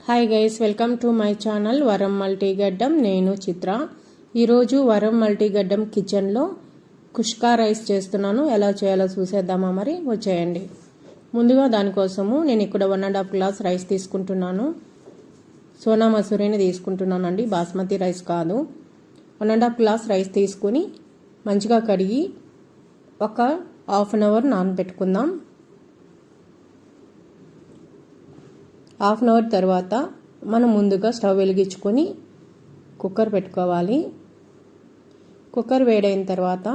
Hi guys, welcome to my channel వరం మల్టీగడ్డం. నేను చిత్ర. ఈరోజు వరం మల్టీగడ్డం కిచెన్లో కుష్కా రైస్ చేస్తున్నాను. ఎలా చేయాలో చూసేద్దామా? మరి వచ్చేయండి. ముందుగా దానికోసము నేను ఇక్కడ 1.5 గ్లాస్ రైస్ తీసుకుంటున్నాను. సోనా మసూరిని తీసుకుంటున్నానండి, బాస్మతి రైస్ కాదు. 1.5 గ్లాస్ రైస్ తీసుకుని మంచిగా కడిగి ఒక హాఫ్ అన్ అవర్ నానబెట్టుకుందాం. హాఫ్ అన్ అవర్ తర్వాత మనం ముందుగా స్టవ్ వెలిగించుకొని కుక్కర్ పెట్టుకోవాలి. కుక్కర్ వేడైన తర్వాత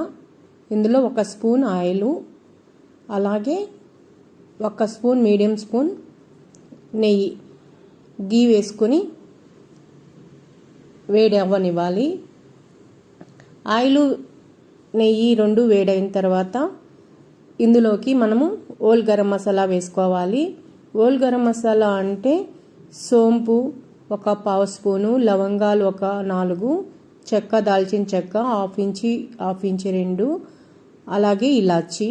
ఇందులో 1 స్పూన్ ఆయిలు, అలాగే 1 స్పూన్ మీడియం స్పూన్ నెయ్యి, గీ వేసుకొని వేడి అవ్వనివ్వాలి. ఆయిలు నెయ్యి రెండు వేడైన తర్వాత ఇందులోకి మనము హోల్ గరం మసాలా వేసుకోవాలి. హోల్ గరం మసాలా అంటే సోంపు 1 పావు స్పూను, లవంగాలు 1 4, చెక్క దాల్చిన చెక్క హాఫ్ ఇంచి 2, అలాగే ఇలాచి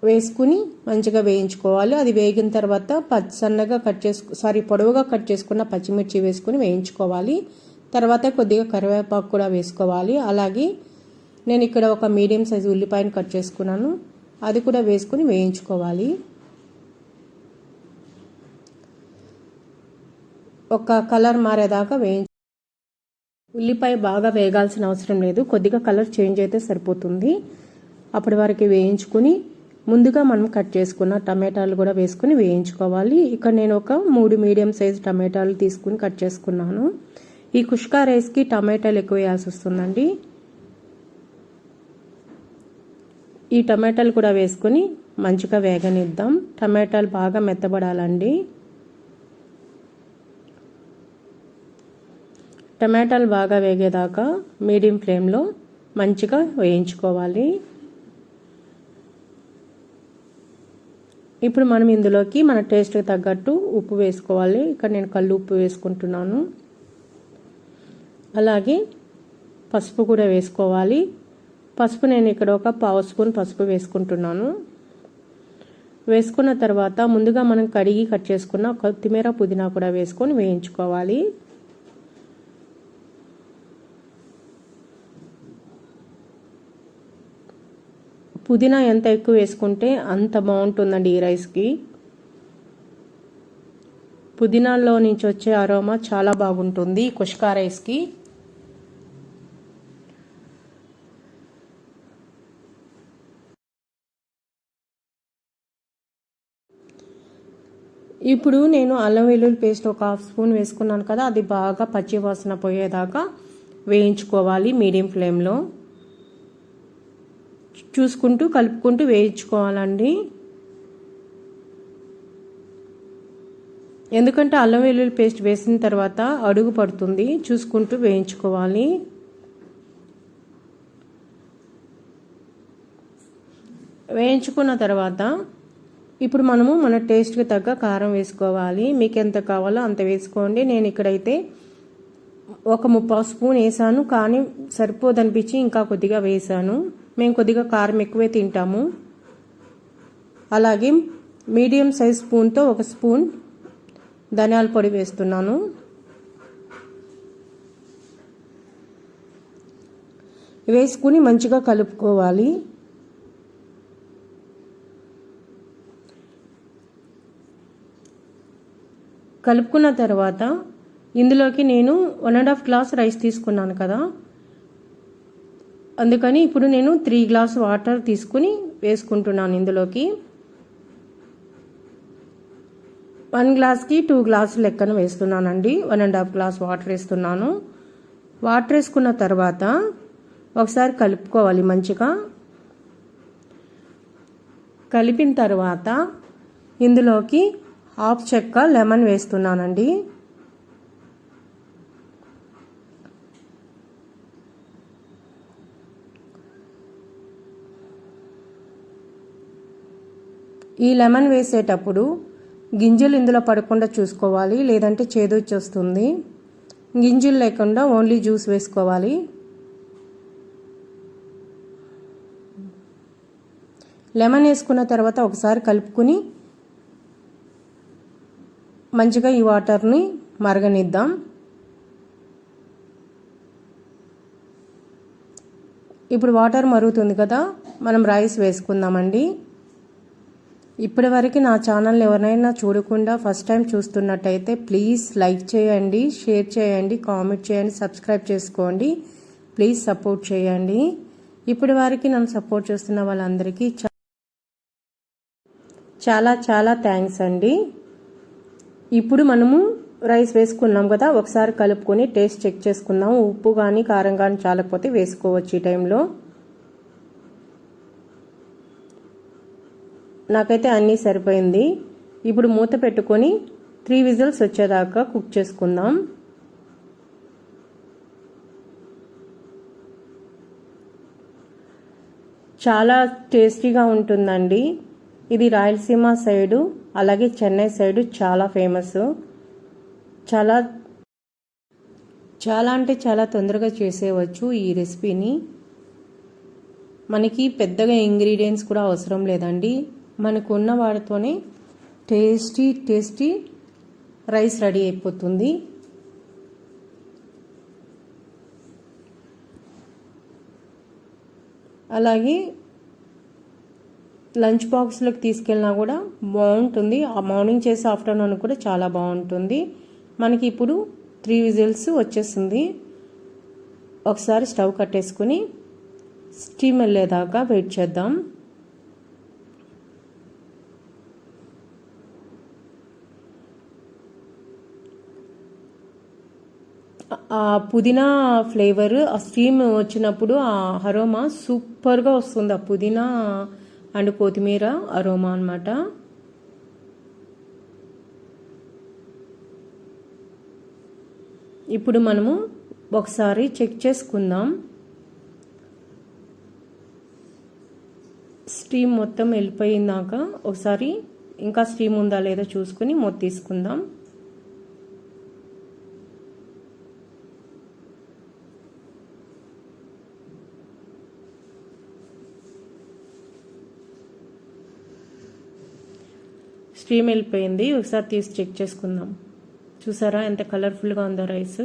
వేసుకుని మంచిగా వేయించుకోవాలి. అది వేగిన తర్వాత పొడవుగా కట్ చేసుకున్న పచ్చిమిర్చి వేసుకుని వేయించుకోవాలి. తర్వాత కొద్దిగా కరివేపాకు కూడా వేసుకోవాలి. అలాగే నేను ఇక్కడ 1 మీడియం సైజు ఉల్లిపాయను కట్ చేసుకున్నాను, అది కూడా వేసుకుని వేయించుకోవాలి. ఒక కలర్ మారేదాకా ఉల్లిపాయ బాగా వేగాల్సిన అవసరం లేదు, కొద్దిగా కలర్ చేంజ్ అయితే సరిపోతుంది. అప్పటి వరకు వేయించుకుని ముందుగా మనం కట్ చేసుకున్న టమాటాలు కూడా వేసుకుని వేయించుకోవాలి. ఇక్కడ నేను ఒక 3 మీడియం సైజ్ టమాటాలు తీసుకుని కట్ చేసుకున్నాను. ఈ కుష్కా రైస్కి టమాటాలు ఎక్కువ వేయాల్సి వస్తుందండి. ఈ టమాటాలు కూడా వేసుకుని మంచిగా వేగనిద్దాం. టమాటాలు బాగా మెత్తబడాలండి. టమాటాలు బాగా వేగేదాకా మీడియం ఫ్లేమ్లో మంచిగా వేయించుకోవాలి. ఇప్పుడు మనం ఇందులోకి మన టేస్ట్కి తగ్గట్టు ఉప్పు వేసుకోవాలి. ఇక్కడ నేను కల్లు ఉప్పు వేసుకుంటున్నాను. అలాగే పసుపు కూడా వేసుకోవాలి. పసుపు నేను ఇక్కడ 1 పావు స్పూన్ పసుపు వేసుకుంటున్నాను. వేసుకున్న తర్వాత ముందుగా మనం కడిగి కట్ చేసుకున్న కొత్తిమీర పుదీనా కూడా వేసుకొని వేయించుకోవాలి. పుదీనా ఎంత ఎక్కువ వేసుకుంటే అంత బాగుంటుందండి ఈ రైస్కి. పుదీనాలో నుంచి వచ్చే అరోమా చాలా బాగుంటుంది కుష్కా రైస్కి. ఇప్పుడు నేను అల్లం వెల్లుల్లి పేస్ట్ 1 హాఫ్ స్పూన్ వేసుకున్నాను కదా, అది బాగా పచ్చి వాసన పోయేదాకా వేయించుకోవాలి మీడియం ఫ్లేమ్లో. చూసుకుంటూ కలుపుకుంటూ వేయించుకోవాలండి. ఎందుకంటే అల్లం వెల్లుల్లి పేస్ట్ వేసిన తర్వాత అడుగు పడుతుంది, చూసుకుంటూ వేయించుకోవాలి. వేయించుకున్న తర్వాత ఇప్పుడు మనము మన టేస్ట్కి తగ్గ కారం వేసుకోవాలి. మీకు ఎంత కావాలో అంత వేసుకోండి. నేను ఇక్కడైతే 1 ముప్పావు స్పూన్ వేసాను, కానీ సరిపోదనిపించి ఇంకా కొద్దిగా వేసాను. మేము కొద్దిగా కారం ఎక్కువే తింటాము. అలాగే మీడియం సైజ్ స్పూన్తో 1 స్పూన్ ధనియాల పొడి వేస్తున్నాను. వేసుకుని మంచిగా కలుపుకోవాలి. కలుపుకున్న తర్వాత ఇందులోకి నేను 1.5 గ్లాస్ రైస్ తీసుకున్నాను కదా, అందుకని ఇప్పుడు నేను 3 గ్లాస్ వాటర్ తీసుకుని వేసుకుంటున్నాను. ఇందులోకి 1 గ్లాస్కి 2 గ్లాసులు లెక్కన వేస్తున్నానండి. 1.5 గ్లాస్ వాటర్ వేస్తున్నాను. వాటర్ వేసుకున్న తర్వాత ఒకసారి కలుపుకోవాలి మంచిగా. కలిపిన తర్వాత ఇందులోకి హాఫ్ చెక్క లెమన్ వేస్తున్నానండి. ఈ లెమన్ వేసేటప్పుడు గింజలు ఇందులో పడకుండా చూసుకోవాలి, లేదంటే చేదు వచ్చేస్తుంది. గింజలు లేకుండా ఓన్లీ జ్యూస్ వేసుకోవాలి. లెమన్ వేసుకున్న తర్వాత ఒకసారి కలుపుకుని మంచిగా ఈ వాటర్ని మరగనిద్దాం. ఇప్పుడు వాటర్ మరుగుతుంది కదా, మనం రైస్ వేసుకుందామండి. ఇప్పటి వరకు నా ఛానల్ ఎవరైనా చూడకుండా ఫస్ట్ టైం చూస్తున్నట్టయితే ప్లీజ్ లైక్ చేయండి, షేర్ చేయండి, కామెంట్ చేయండి, సబ్స్క్రైబ్ చేసుకోండి. ప్లీజ్ సపోర్ట్ చేయండి. ఇప్పటి వరకు నన్ను సపోర్ట్ చేస్తున్న వాళ్ళందరికీ చాలా చాలా థ్యాంక్స్ అండి. ఇప్పుడు మనము రైస్ వేసుకున్నాం కదా, ఒకసారి కలుపుకొని టేస్ట్ చెక్ చేసుకుందాం. ఉప్పు కానీ కారం కానీ చాలకపోతే వేసుకోవచ్చు. ఈ టైంలో నాకైతే అన్నీ సరిపోయింది. ఇప్పుడు మూత పెట్టుకొని 3 విజిల్స్ వచ్చేదాకా కుక్ చేసుకుందాం. చాలా టేస్టీగా ఉంటుందండి. ఇది రాయలసీమ సైడు అలాగే చెన్నై సైడు చాలా ఫేమస్. చాలా చాలా అంటే చాలా తొందరగా చేసేవచ్చు ఈ రెసిపీని. మనకి పెద్దగా ఇంగ్రీడియంట్స్ కూడా అవసరం లేదండి. మనకు ఉన్న వాటితోనే టేస్టీ రైస్ రెడీ అయిపోతుంది. అలాగే లంచ్ బాక్స్లోకి తీసుకెళ్ళినా కూడా బాగుంటుంది. మార్నింగ్ చేసే ఆఫ్టర్నూన్ కూడా చాలా బాగుంటుంది. మనకి ఇప్పుడు 3 విజిల్స్ వచ్చేసింది. ఒకసారి స్టవ్ కట్టేసుకుని స్టీమ్ వెళ్ళేదాకా వెయిట్ చేద్దాం. ఆ పుదీనా ఫ్లేవర్, ఆ స్టీమ్ వచ్చినప్పుడు ఆ అరోమా సూపర్గా వస్తుంది. ఆ పుదీనా అండ్ కొత్తిమీర అరోమా అన్నమాట. ఇప్పుడు మనము ఒకసారి చెక్ చేసుకుందాం. స్టీమ్ మొత్తం వెళ్ళిపోయిందాక ఒకసారి ఇంకా స్టీమ్ ఉందా లేదా చూసుకుని మూత తీసుకుందాం. స్టీమ్ వెళ్ళిపోయింది. ఒకసారి తీసి చెక్ చేసుకుందాం. చూసారా ఎంత కలర్ఫుల్గా ఉందో రైస్.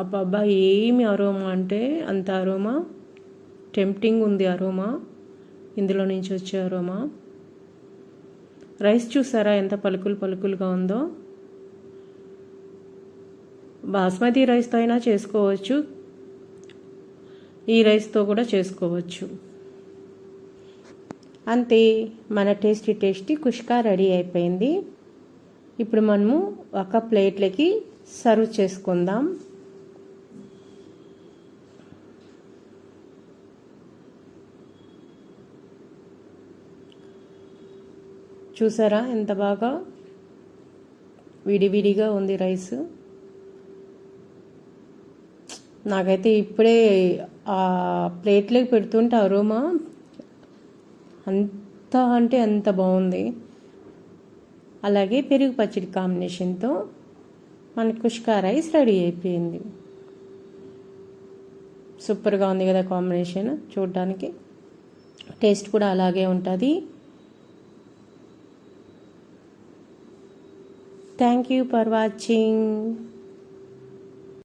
అబ్బాబ్బా ఏమి అరోమా అంటే అంత అరోమా, టెంప్టింగ్ ఉంది అరోమా, ఇందులో నుంచి వచ్చే అరోమా. రైస్ చూసారా ఎంత పలుకులుగా ఉందో. బాస్మతి రైస్తో అయినా చేసుకోవచ్చు, ఈ రైస్తో కూడా చేసుకోవచ్చు. అంతే, మన టేస్టీ కుష్కా రెడీ అయిపోయింది. ఇప్పుడు మనము ఒక ప్లేట్లకి సర్వ్ చేసుకుందాం. చూసారా ఎంత బాగా విడివిడిగా ఉంది రైస్. నాకైతే ఇప్పుడే ఆ ప్లేట్లోకి పెడుతుంటే అరోమా అంత అంటే అంత బాగుంది. అలాగే పెరుగు పచ్చడి కాంబినేషన్తో మన కుష్కా రైస్ రెడీ అయిపోయింది. సూపర్గా ఉంది కదా కాంబినేషన్. చూడడానికి టేస్ట్ కూడా అలాగే ఉంటుంది. Thank you for watching.